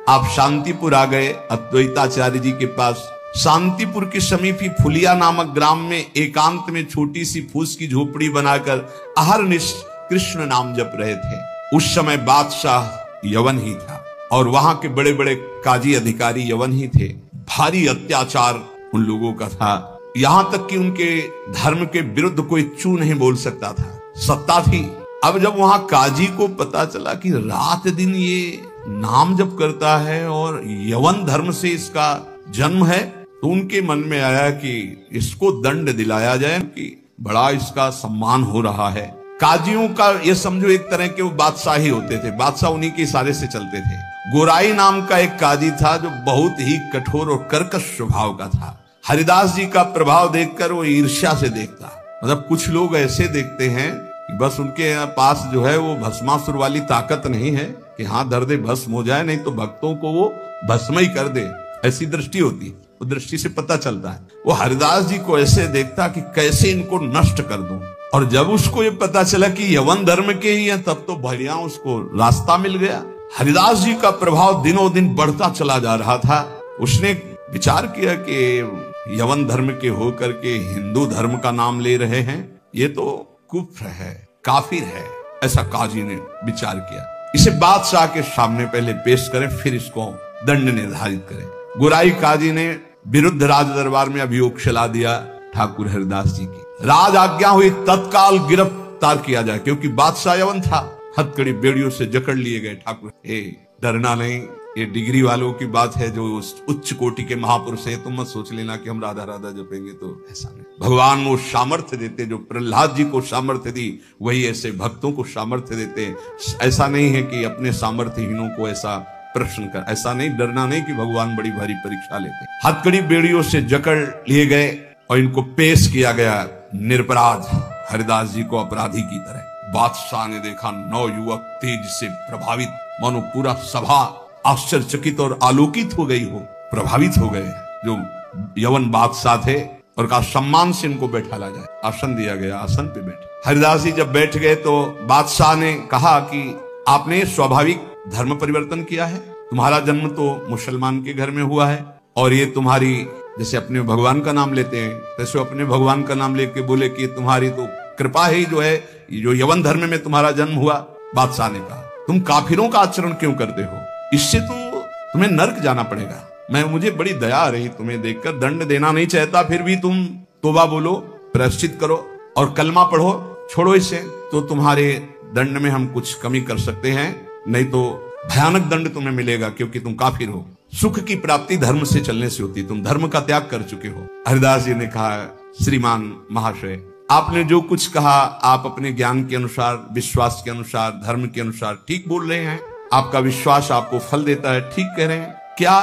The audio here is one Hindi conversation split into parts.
आप शांतिपुर आ गए अद्वैताचार्य जी के पास। शांतिपुर के समीप ही फुलिया नामक ग्राम में एकांत में छोटी सी फूस की झोपड़ी बनाकर अहरनिश कृष्ण नाम जप रहे थे। उस समय बादशाह यवन ही था और वहां के बड़े बड़े काजी अधिकारी यवन ही थे। भारी अत्याचार उन लोगों का था, यहां तक कि उनके धर्म के विरुद्ध कोई चू नहीं बोल सकता था, सत्ता थी। अब जब वहां काजी को पता चला कि रात दिन ये नाम जप करता है और यवन धर्म से इसका जन्म है, तो उनके मन में आया कि इसको दंड दिलाया जाए कि बड़ा इसका सम्मान हो रहा है। काजियों का ये समझो एक तरह के वो बादशाह ही होते थे, बादशाह उन्हीं के इशारे से चलते थे। गोराई नाम का एक काजी था जो बहुत ही कठोर और कर्कश स्वभाव का था। हरिदास जी का प्रभाव देखकर वो ईर्ष्या से देखता, मतलब कुछ लोग ऐसे देखते हैं कि बस उनके पास जो है वो भस्मासुर वाली ताकत नहीं है कि हाँ दर्दे भस्म हो जाए, नहीं तो भक्तों को वो भस्म ही कर दे, ऐसी दृष्टि होती है। वो दृष्टि से पता चलता है। वो हरिदास जी को ऐसे देखता कि कैसे इनको नष्ट कर दूं। और जब उसको ये पता चला कि यवन धर्म के ही हैं, तब तो बढ़िया उसको रास्ता मिल गया। हरिदास जी का प्रभाव दिनों दिन बढ़ता चला जा रहा था। उसने विचार किया कि यवन धर्म के होकर के हिंदू धर्म का नाम ले रहे हैं, ये तो कुफ्र है, काफिर है, ऐसा काजी ने विचार किया। इसे बादशाह के सामने पहले पेश करें, फिर इसको दंड निर्धारित करें। गोराई काजी ने विरुद्ध राज दरबार में अभियोग चला दिया ठाकुर हरिदास जी की। राज आज्ञा हुई तत्काल गिरफ्तार किया जाए, क्योंकि बादशाह यवन था। हथकड़ी बेड़ियों से जकड़ लिए गए। ठाकुर डरना नहीं, ये डिग्री वालों की बात है जो उच्च कोटि के महापुरुष है, तुम मत सोच लेना कि हम राधा राधा जपेंगे, तो ऐसा नहीं। भगवान वो सामर्थ्य देते जो प्रहलाद जी को सामर्थ्य दी, वही ऐसे भक्तों को सामर्थ्य देते। ऐसा नहीं है कि अपने सामर्थ्यहीनों को ऐसा प्रश्न कर, ऐसा नहीं, डरना नहीं कि भगवान बड़ी भारी परीक्षा लेते। हथकड़ी बेड़ियों से जकड़ लिए गए और इनको पेश किया गया निरपराध हरिदास जी को अपराधी की तरह। बादशाह ने देखा 9 युवक तेज से प्रभावित, मानो पूरा सभा आश्चर्यचकित और आलोकित हो गई हो, प्रभावित हो गए जो यवन बादशाह थे, और कहा सम्मान से इनको बैठाला जाए। आसन दिया गया, आसन पे बैठे। हरिदास जी जब बैठ गए तो बादशाह ने कहा कि आपने स्वाभाविक धर्म परिवर्तन किया है, तुम्हारा जन्म तो मुसलमान के घर में हुआ है, और ये तुम्हारी, जैसे अपने भगवान का नाम लेते हैं तैसे अपने भगवान का नाम लेके बोले कि तुम्हारी तो कृपा ही जो है, जो यवन धर्म में तुम्हारा जन्म हुआ। बादशाह ने कहा तुम काफिरों का आचरण क्यों करते हो, इससे तो तुम्हें नर्क जाना पड़ेगा। मुझे बड़ी दया आ रही तुम्हें देखकर, दंड देना नहीं चाहता, फिर भी तुम तौबा बोलो, प्रायश्चित करो और कलमा पढ़ो, छोड़ो इसे, तो तुम्हारे दंड में हम कुछ कमी कर सकते हैं, नहीं तो भयानक दंड तुम्हें मिलेगा, क्योंकि तुम काफिर हो। सुख की प्राप्ति धर्म से चलने से होती, तुम धर्म का त्याग कर चुके हो। हरिदास जी ने कहा श्रीमान महाशय, आपने जो कुछ कहा आप अपने ज्ञान के अनुसार, विश्वास के अनुसार, धर्म के अनुसार ठीक बोल रहे हैं। आपका विश्वास आपको फल देता है, ठीक कह रहे हैं। क्या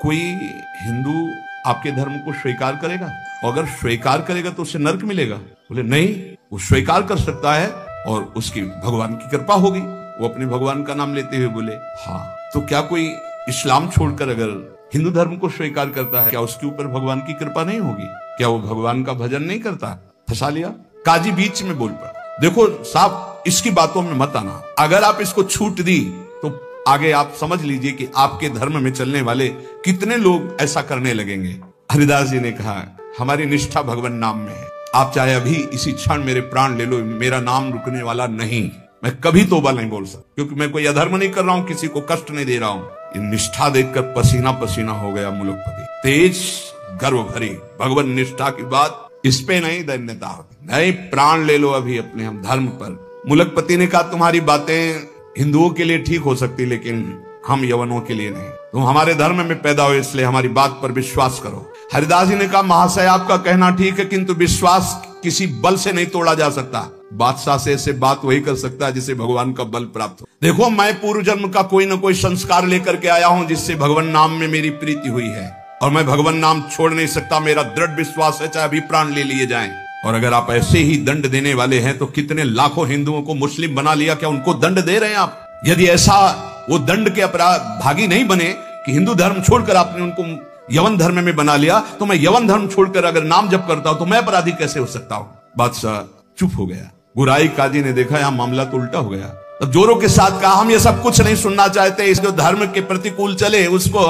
कोई हिंदू आपके धर्म को स्वीकार करेगा? और अगर स्वीकार करेगा तो उसे नर्क मिलेगा? बोले नहीं, वो स्वीकार कर सकता है और उसकी भगवान की कृपा होगी। वो अपने भगवान का नाम लेते हुए बोले हाँ। तो क्या कोई इस्लाम छोड़कर अगर हिंदू धर्म को स्वीकार करता है, क्या उसके ऊपर भगवान की कृपा नहीं होगी? क्या वो भगवान का भजन नहीं करता? फंसा लिया। काजी बीच में बोल पड़ा, देखो साहब इसकी बातों में मत आना, अगर आप इसको छूट दी तो आगे आप समझ लीजिए कि आपके धर्म में चलने वाले कितने लोग ऐसा करने लगेंगे। हरिदास जी ने कहा हमारी निष्ठा भगवान नाम में है, आप चाहे अभी इसी क्षण मेरे प्राण ले लो, मेरा नाम रुकने वाला नहीं। मैं कभी तौबा नहीं बोल सकता, क्योंकि मैं कोई अधर्म नहीं कर रहा हूं, किसी को कष्ट नहीं दे रहा हूं। ये निष्ठा देखकर पसीना पसीना हो गया मुलुकपति। तेज गर्व भरी भगवान निष्ठा की बात, इस पे नहीं दैन्यता होती, नहीं प्राण ले लो अभी अपने हम धर्म पर। मुलुकपति ने कहा तुम्हारी बातें हिंदुओं के लिए ठीक हो सकती, लेकिन हम यवनों के लिए नहीं। तुम हमारे धर्म में पैदा हो, इसलिए हमारी बात पर विश्वास करो। हरिदास जी ने कहा महाशय आपका कहना ठीक है, किंतु विश्वास किसी बल से नहीं तोड़ा जा सकता। बादशाह से ऐसे बात वही कर सकता है जिसे भगवान का बल प्राप्त हो। देखो मैं पूर्व जन्म का कोई ना कोई संस्कार लेकर के आया हूं, जिससे भगवान नाम में मेरी प्रीति हुई है, और मैं भगवान नाम छोड़ नहीं सकता। मेरा दृढ़ विश्वास है, चाहे अभी प्राण ले लिए जाएं। और अगर आप ऐसे ही दंड देने वाले हैं तो कितने लाखों हिंदुओं को मुस्लिम बना लिया, क्या उनको दंड दे रहे हैं आप? यदि ऐसा वो दंड के अपराध भागी नहीं बने कि हिंदू धर्म छोड़कर आपने उनको यवन धर्म में बना लिया, तो मैं यवन धर्म छोड़कर अगर नाम जप करता हूं तो मैं अपराधी कैसे हो सकता हूं? बादशाह चुप हो गया। गोराई काजी ने देखा यहां मामला तो उल्टा हो गया। तो जोरों के साथ कहा, हम ये सब कुछ नहीं सुनना चाहते, इस जो धर्म के प्रतिकूल चले उसको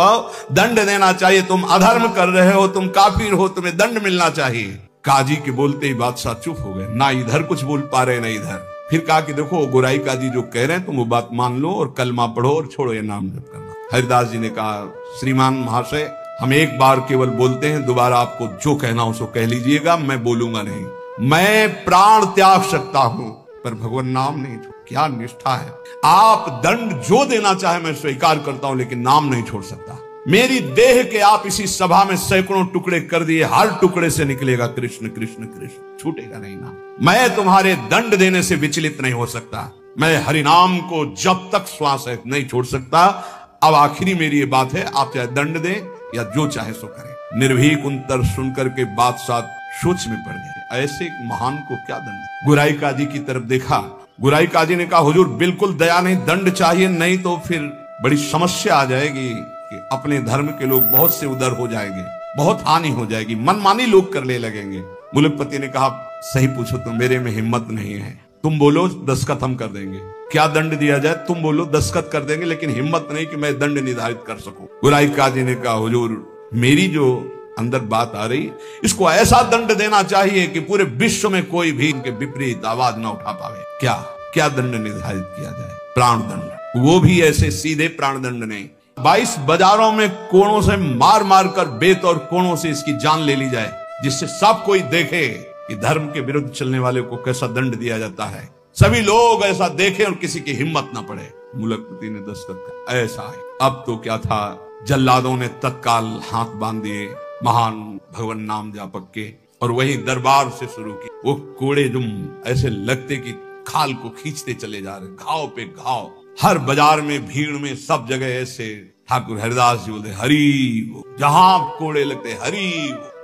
दंड देना चाहिए, तुम अधर्म कर रहे हो, तुम काफिर हो, तुम्हें दंड मिलना चाहिए। काजी के बोलते ही बादशाह चुप हो गए, ना इधर कुछ बोल पा रहे ना इधर। फिर कहा कि देखो गोराई काजी जो कह रहे हैं तुम वो बात मान लो और कलमा पढ़ो और छोड़ो ये नाम जप करना। हरिदास जी ने कहा, श्रीमान महाशय हम एक बार केवल बोलते हैं, दोबारा आपको जो कहना हो सो कह लीजिएगा, मैं बोलूंगा नहीं। मैं प्राण त्याग सकता हूं पर भगवान नाम नहीं। क्या निष्ठा है! आप दंड जो देना चाहे मैं स्वीकार करता हूं, लेकिन नाम नहीं छोड़ सकता। मेरी देह के आप इसी सभा में सैकड़ों टुकड़े कर दिए, हर टुकड़े से निकलेगा कृष्ण कृष्ण कृष्ण, छूटेगा नहीं नाम। मैं तुम्हारे दंड देने से विचलित नहीं हो सकता, मैं हरिनाम को जब तक श्वास है नहीं छोड़ सकता। अब आखिरी मेरी ये बात है, आप चाहे दंड दें या जो चाहे सो करें। निर्भीक उत्तर सुनकर के बादशाह सोच में पड़ गए, ऐसे एक महान को क्या दंड। गुराई काजी की तरफ देखा, गुराई काजी ने कहा, हुजूर बिल्कुल दया नहीं, दंड चाहिए, नहीं तो फिर बड़ी समस्या आ जाएगी कि अपने धर्म के लोग बहुत से उधर हो जाएंगे, बहुत हानि हो जाएगी, मनमानी लोग करने लगेंगे। मुलकपति ने कहा, सही पूछो तो मेरे में हिम्मत नहीं है, तुम बोलो दस्तखत हम कर देंगे। क्या दंड दिया जाए तुम बोलो, दस्तखत कर देंगे, लेकिन हिम्मत नहीं कि मैं दंड निर्धारित कर सकूं। गुराई काजी ने कहा, हुजूर मेरी जो अंदर बात आ रही, इसको ऐसा दंड देना चाहिए कि पूरे विश्व में कोई भी इनके विपरीत आवाज ना उठा पावे। क्या क्या दंड निर्धारित किया जाए? प्राण दंड, वो भी ऐसे सीधे प्राण दंड नहीं, 22 बाजारों में कोड़ों से मार मार कर बेत और कोड़ों से इसकी जान ले ली जाए, जिससे सब कोई देखे कि धर्म के विरुद्ध चलने वाले को कैसा दंड दिया जाता है, सभी लोग ऐसा देखें और किसी की हिम्मत ना पड़े। मुलकपति ने दस्तखत कर, ऐसा है। अब तो क्या था, जल्लादों ने तत्काल हाथ बांध दिए महान भगवान नाम जापक के, और वही दरबार से शुरू की। वो कोड़े जो ऐसे लगते कि खाल को खींचते चले जा रहे, घाव पे घाव, हर बाजार में भीड़ में सब जगह ऐसे। ठाकुर हरिदास जी बोलते, हरि बोल, जहां कोड़े लगते हरि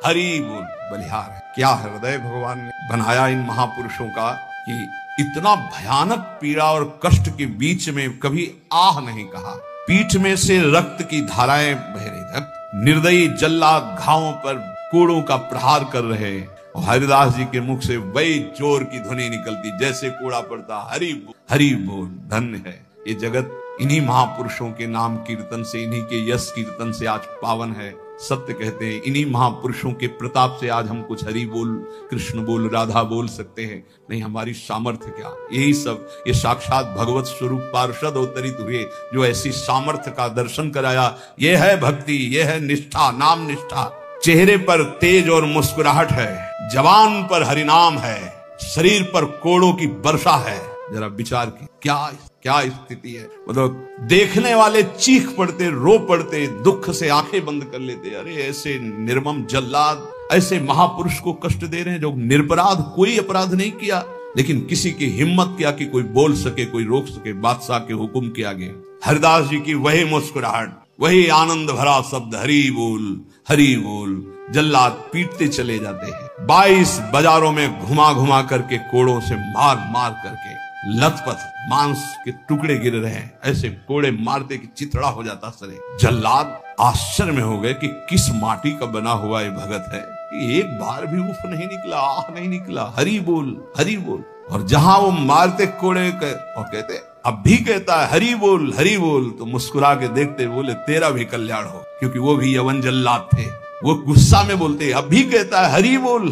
हरि बोल। बलिहार है, क्या हृदय भगवान ने बनाया इन महापुरुषों का कि इतना भयानक पीड़ा और कष्ट के बीच में कभी आह नहीं कहा। पीठ में से रक्त की धाराएं बह रही, निर्दयी जल्लाद घावों पर कोड़ों का प्रहार कर रहे, और हरिदास जी के मुख से वही जोर की ध्वनि निकलती, जैसे कोड़ा पड़ता, हरि बोल। धन्य है ये जगत, इन्हीं महापुरुषों के नाम कीर्तन से, इन्हीं के यश कीर्तन से आज पावन है। सत्य कहते हैं, इन्हीं महापुरुषों के प्रताप से आज हम कुछ हरि बोल, कृष्ण बोल, राधा बोल सकते हैं। नहीं हमारी सामर्थ्य क्या, यही सब, ये साक्षात भगवत स्वरूप पार्षद अवतरित हुए जो ऐसी सामर्थ्य का दर्शन कराया। ये है भक्ति, ये है निष्ठा, नाम निष्ठा। चेहरे पर तेज और मुस्कुराहट है, जवान पर हरिनाम है, शरीर पर कोड़ों की वर्षा है। जरा विचार की क्या स्थिति है। मतलब देखने वाले चीख पड़ते, रो पड़ते, दुख से आंखें बंद कर लेते। अरे ऐसे निर्मम जल्लाद ऐसे महापुरुष को कष्ट दे रहे हैं जो निरपराध, कोई अपराध नहीं किया, लेकिन किसी की हिम्मत क्या कि कोई बोल सके, कोई रोक सके बादशाह के हुक्म के आगे। हरिदास जी की वही मुस्कुराहट, वही आनंद भरा शब्द, हरि बोल। जल्लाद पीटते चले जाते हैं। 22 बाजारों में घुमा घुमा करके कोड़ों से मार मार करके लथपथ मांस के टुकड़े गिर रहे हैं, ऐसे कोड़े मारते कि चितड़ा हो जाता सरे। जल्लाद आश्चर्य में हो गए कि किस माटी का बना हुआ ये भगत है, एक बार भी उफ नहीं निकला, आह नहीं निकला, हरि बोल। और जहां वो मारते कोड़े और कहते, अब भी कहता है हरि बोल, तो मुस्कुरा के देखते बोले, तेरा भी कल्याण हो, क्योंकि वो भी यवन जल्लाद थे। वो गुस्सा में बोलते, अब भी कहता है हरि बोल,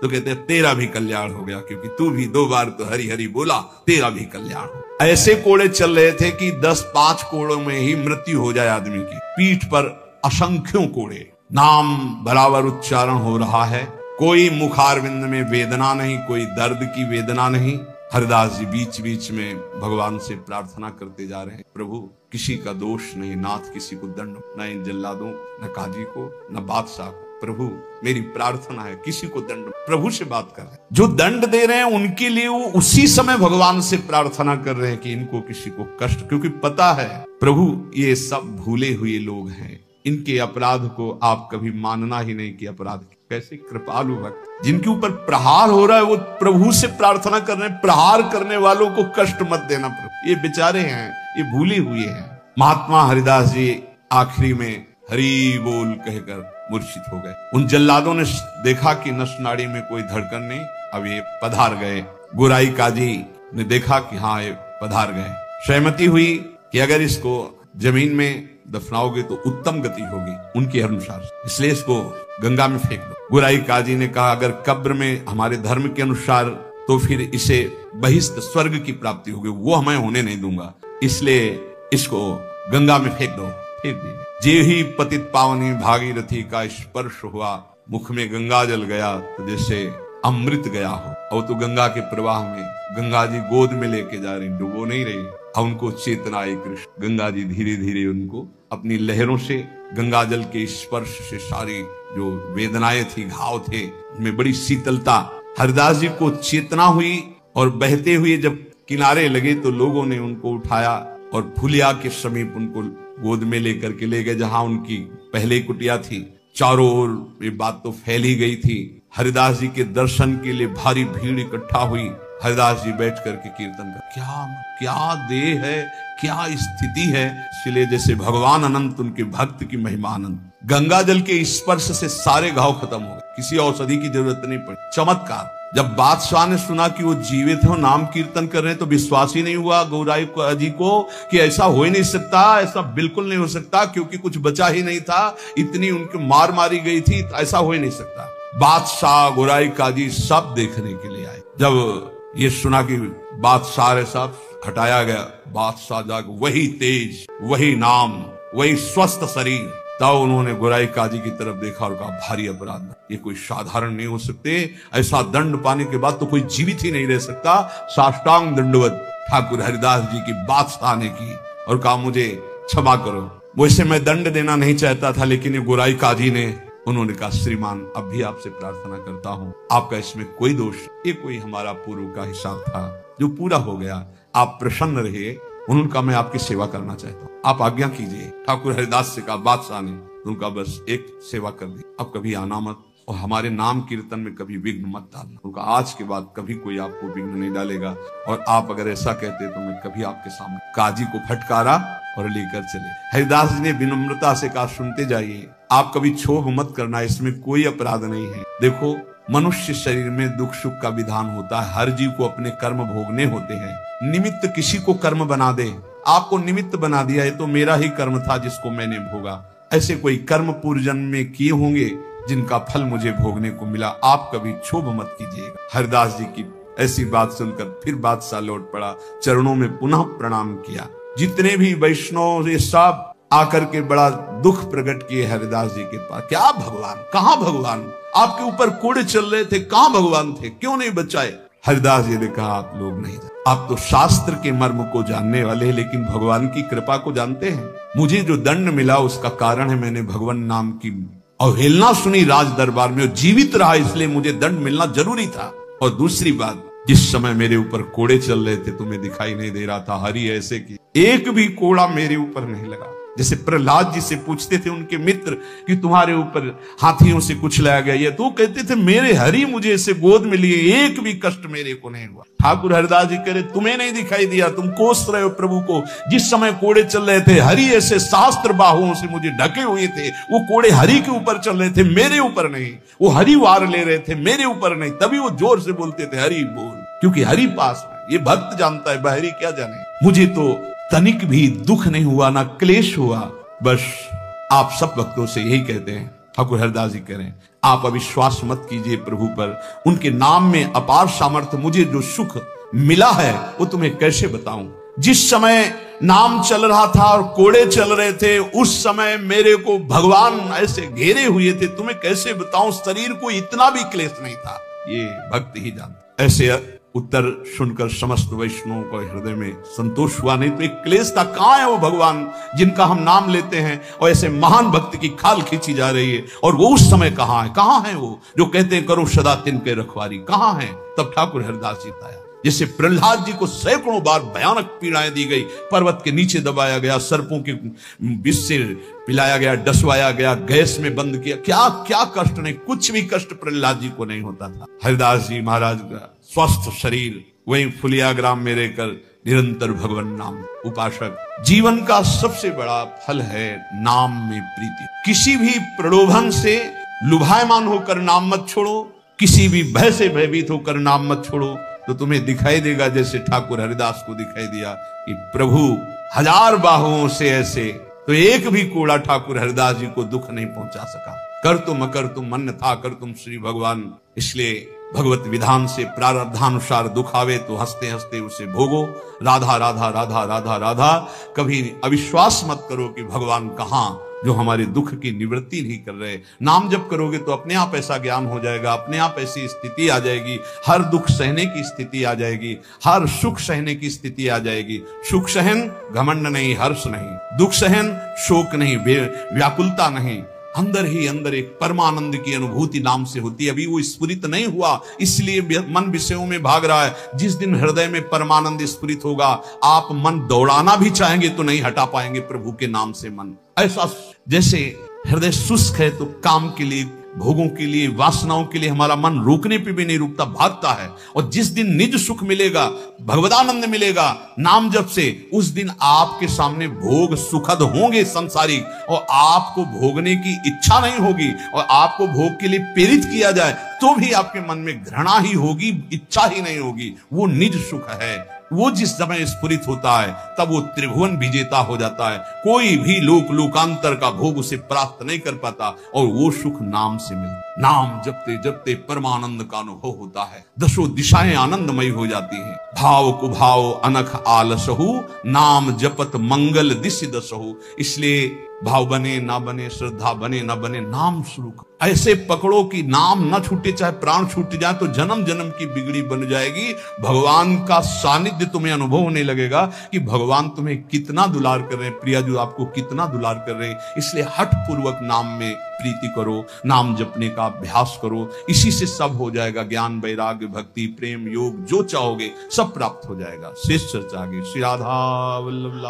तो कहते तेरा भी कल्याण हो गया, क्योंकि तू भी 2 बार तो हरि बोला, तेरा भी कल्याण हो। ऐसे कोड़े चल रहे थे कि 10-5 कोड़ों में ही मृत्यु हो जाए आदमी की। पीठ पर असंख्यों कोड़े, नाम बराबर उच्चारण हो रहा है, कोई मुखारविंद में वेदना नहीं, कोई दर्द की वेदना नहीं। हरिदास जी बीच बीच में भगवान से प्रार्थना करते जा रहे हैं, प्रभु किसी का दोष नहीं, नाथ किसी को दंड, न इन जल्लादों, न काजी को, न बादशाह को। प्रभु मेरी प्रार्थना है, किसी को दंड, प्रभु से बात कर रहे हैं। जो दंड दे रहे हैं उनके लिए वो उसी समय भगवान से प्रार्थना कर रहे हैं कि इनको किसी को कष्ट, क्योंकि पता है प्रभु ये सब भूले हुए लोग हैं, इनके अपराध को आप कभी मानना ही नहीं कि अपराध। कैसे कृपालु भक्त, जिनके ऊपर प्रहार हो रहा है वो प्रभु से प्रार्थना कर रहे हैं, प्रहार करने वालों को कष्ट मत देना प्रभु। ये बेचारे हैं, ये भूले हुए हैं। महात्मा हरिदास जी आखिरी में हरि बोल कहकर मूर्छित हो गए। उन जल्लादों ने देखा कि नस नाड़ी में कोई धड़कन नहीं, अब ये पधार गए। गुराई काजी ने देखा कि हाँ ये पधार गए। सहमति हुई कि अगर इसको जमीन में दफनाओगे तो उत्तम गति होगी उनके अनुसार, इसलिए इसको गंगा में फेंक दो। गोराई काजी ने कहा अगर कब्र में हमारे धर्म के अनुसार तो फिर इसे बहिष्ठ स्वर्ग की प्राप्ति होगी, वो हमें होने नहीं दूंगा, इसलिए इसको गंगा में फेंक दो। फेंक दिए। जे ही पतित पावनी भागीरथी का स्पर्श हुआ, मुख में गंगा जल गया तो जैसे अमृत गया हो। और तो गंगा के प्रवाह में गंगा जी गोद में लेके जा रही, डुबो नहीं रही। अब उनको चेतना आई कृष्ण। गंगा जी धीरे धीरे उनको अपनी लहरों से, गंगा जल के स्पर्श से सारी जो वेदनाएं थी, घाव थे, उनमें बड़ी शीतलता। हरिदास जी को चेतना हुई और बहते हुए जब किनारे लगे तो लोगों ने उनको उठाया और फुलिया के समीप उनको गोद में लेकर के ले गए, जहां उनकी पहले कुटिया थी। चारों ओर ये बात तो फैली गई थी। हरिदास जी के दर्शन के लिए भारी भीड़ इकट्ठा हुई। हरिदास जी बैठ करके कीर्तन कर, क्या देह है, क्या स्थिति है। इसलिए जैसे भगवान अनंत, उनके भक्त की महिमा अनंत। गंगा जल के स्पर्श से सारे घाव खत्म हो गए, किसी औषधि की जरूरत नहीं पड़ी। चमत्कार। जब बादशाह ने सुना कि वो जीवित है, नाम कीर्तन कर रहे हैं, तो विश्वास ही नहीं हुआ गोराई जी को कि ऐसा हो ही नहीं सकता, ऐसा बिल्कुल नहीं हो सकता, क्योंकि कुछ बचा ही नहीं था, इतनी उनकी मार मारी गई थी, ऐसा हो ही नहीं सकता। बादशाह, गोराई काजी सब देखने के लिए आए। जब ये सुना कि बादशाह सब हटाया गया, बादशाह जाग, वही तेज, वही नाम, वही स्वस्थ शरीर। तब उन्होंने गोराई काजी की तरफ देखा और कहा भारी अपराध, ये कोई साधारण नहीं हो सकते, ऐसा दंड पाने के बाद तो कोई जीवित ही नहीं रह सकता। साष्टांग दंडवत ठाकुर हरिदास जी की बादशाह ने की और कहा मुझे क्षमा करो, वैसे मैं दंड देना नहीं चाहता था, लेकिन ये गोराई काजी ने, उन्होंने कहा श्रीमान अब भी आपसे प्रार्थना करता हूं, आपका इसमें कोई दोष, ये कोई हमारा पूर्व का हिसाब था जो पूरा हो गया, आप प्रसन्न रहिए। उन्होंने कहा मैं आपकी सेवा करना चाहता हूँ, आप आज्ञा कीजिए। ठाकुर हरिदास से कहा, बादशाह ने उनका बस एक सेवा कर दी, अब कभी आना मत और हमारे नाम कीर्तन में कभी विघ्न मत डालना। उनका आज के बाद कभी कोई आपको विघ्न नहीं डालेगा, और आप अगर ऐसा कहते तो मैं कभी आपके सामने। काजी को फटकारा और लेकर चले। हरिदास जी ने विनम्रता से कहा सुनते जाइए, आप कभी क्षोभ मत करना, इसमें कोई अपराध नहीं है। देखो मनुष्य शरीर में दुख सुख का विधान होता है, हर जीव को अपने कर्म भोगने होते हैं। निमित्त किसी को कर्म बना दे, आपको निमित्त बना दिया, ये तो मेरा ही कर्म था जिसको मैंने भोगा। ऐसे कोई कर्म पूर्व जन्म में किए होंगे जिनका फल मुझे भोगने को मिला, आप कभी क्षोभ मत कीजिएगा। हरिदास जी की ऐसी बात सुनकर फिर बादशाह लौट पड़ा, चरणों में पुनः प्रणाम किया। जितने भी वैष्णव ये सब आकर के बड़ा दुख प्रकट किए हरिदास जी के पास। क्या भगवान, कहां भगवान, आपके ऊपर कोड़े चल रहे थे, कहां भगवान थे, क्यों नहीं बचाए। हरिदास जी ने कहा आप लोग नहीं, आप तो शास्त्र के मर्म को जानने वाले हैं, लेकिन भगवान की कृपा को जानते हैं। मुझे जो दंड मिला उसका कारण है मैंने भगवान नाम की अवहेलना सुनी राज दरबार में, और जीवित रहा, इसलिए मुझे दंड मिलना जरूरी था। और दूसरी बात, जिस समय मेरे ऊपर कोड़े चल रहे थे तुम्हें दिखाई नहीं दे रहा था, हरि ऐसे की एक भी कोड़ा मेरे ऊपर नहीं लगा। जैसे प्रहलाद जी से पूछते थे उनके मित्र कि तुम्हारे ऊपर हाथियों से कुछ लाया गया, ये तो कहते थे मेरे हरि मुझे ऐसे गोद में लिए, एक भी कष्ट मेरे को नहीं हुआ। ठाकुर हरिदास जी कह रहे तुम्हें नहीं दिखाई दिया, तुम कोस रहे हो प्रभु को। जिस समय कोड़े चल रहे थे हरि ऐसे शास्त्र बाहुओं से मुझे ढके हुए थे, वो कोड़े हरि के ऊपर चल रहे थे, मेरे ऊपर नहीं। वो हरि वार ले रहे थे, मेरे ऊपर नहीं। तभी वो जोर से बोलते थे हरि बोल, क्योंकि हरि पास में। ये भक्त जानता है, बहरी क्या जाने। मुझे तो तनिक भी दुख नहीं हुआ, ना क्लेश हुआ। बस आप सब भक्तों से यही कहते हैं, ठाकुर हरिदास जी कह रहे हैं, आप अविश्वास मत कीजिए प्रभु पर, उनके नाम में अपार सामर्थ्य। मुझे जो सुख मिला है वो तुम्हें कैसे बताऊं। जिस समय नाम चल रहा था और कोड़े चल रहे थे, उस समय मेरे को भगवान ऐसे घेरे हुए थे, तुम्हें कैसे बताऊं। शरीर को इतना भी क्लेश नहीं था, ये भक्त ही जानते। ऐसे उत्तर सुनकर समस्त वैष्णवों को हृदय में संतोष हुआ। नहीं तो एक क्लेश था, कहां है वो भगवान जिनका हम नाम लेते हैं और ऐसे महान भक्त की खाल खींची जा रही है, और वो उस समय कहां है वो जो कहते हैं करो सदा तिनके रखवारी, कहां है। तब ठाकुर हरिदास जी आया। जैसे प्रहलाद जी को सैकड़ों बार भयानक पीड़ाएं दी गई, पर्वत के नीचे दबाया गया, सर्पों के विष से पिलाया गया, डसवाया गया, गैस में बंद किया, क्या क्या कष्ट नहीं, कुछ भी कष्ट प्रहलाद जी को नहीं होता था। हरिदास जी महाराज का स्वस्थ शरीर वहीं फुलिया ग्राम में रहकर निरंतर भगवान नाम उपासक। जीवन का सबसे बड़ा फल है नाम में प्रीति। किसी भी प्रलोभन से लुभायमान होकर नाम मत छोड़ो, किसी भी भय से भयभीत होकर नाम मत छोड़ो। तो तुम्हें दिखाई देगा जैसे ठाकुर हरिदास को दिखाई दिया कि प्रभु 1000 बाहुओं से ऐसे, तो एक भी कोड़ा ठाकुर हरिदास जी को दुख नहीं पहुंचा सका। कर तुम अकर तुम मन था कर तुम श्री भगवान। इसलिए भगवत विधान से प्रारब्धानुसार दुख आवे तो हंसते हंसते उसे भोगो। राधा राधा राधा राधा राधा। कभी अविश्वास मत करो कि भगवान कहां, जो हमारे दुख की निवृत्ति नहीं कर रहे। नाम जप करोगे तो अपने आप ऐसा ज्ञान हो जाएगा, अपने आप ऐसी स्थिति आ जाएगी, हर दुख सहने की स्थिति आ जाएगी, हर सुख सहने की स्थिति आ जाएगी। सुख सहन घमंड नहीं, हर्ष नहीं, दुख सहन शोक नहीं, व्याकुलता नहीं, अंदर ही अंदर एक परमानंद की अनुभूति नाम से होती है। अभी वो स्फुरित नहीं हुआ, इसलिए मन विषयों में भाग रहा है। जिस दिन हृदय में परमानंद स्फुरित होगा, आप मन दौड़ाना भी चाहेंगे तो नहीं हटा पाएंगे प्रभु के नाम से मन। ऐसा जैसे हृदय शुष्क है तो काम के लिए, भोगों के लिए, वासनाओं के लिए हमारा मन रोकने पे भी नहीं रुकता, भागता है। और जिस दिन निज सुख मिलेगा, भगवदानंद मिलेगा नाम जप से, उस दिन आपके सामने भोग सुखद होंगे संसारिक, और आपको भोगने की इच्छा नहीं होगी। और आपको भोग के लिए प्रेरित किया जाए तो भी आपके मन में घृणा ही होगी, इच्छा ही नहीं होगी। वो निज सुख है। वो जिस समय स्फुरित होता है तब वो त्रिभुवन विजेता हो जाता है। कोई भी लोकांतर का भोग उसे प्राप्त नहीं कर पाता, और वो सुख नाम से मिलता। नाम जपते जपते परमानंद का अनुभव होता है, दसों दिशाएं आनंदमयी हो जाती हैं। भाव कुभाव अनख आलसहु, नाम जपत मंगल दिशि दसहु। इसलिए भाव बने ना बने, श्रद्धा बने ना बने, नाम शुरू करो। ऐसे पकड़ो कि नाम ना छूटे, चाहे प्राण छूट जाए तो जन्म जन्म की बिगड़ी बन जाएगी। भगवान का सानिध्य तुम्हें अनुभव होने लगेगा कि भगवान तुम्हें कितना दुलार कर रहे हैं, प्रिया जो आपको कितना दुलार कर रहे हैं। इसलिए हठ पूर्वक नाम में प्रीति करो, नाम जपने का अभ्यास करो। इसी से सब हो जाएगा। ज्ञान, वैराग्य, भक्ति, प्रेम, योग, जो चाहोगे सब प्राप्त हो जाएगा। शेष चर्चा आगे। श्री राधा वल्लभ।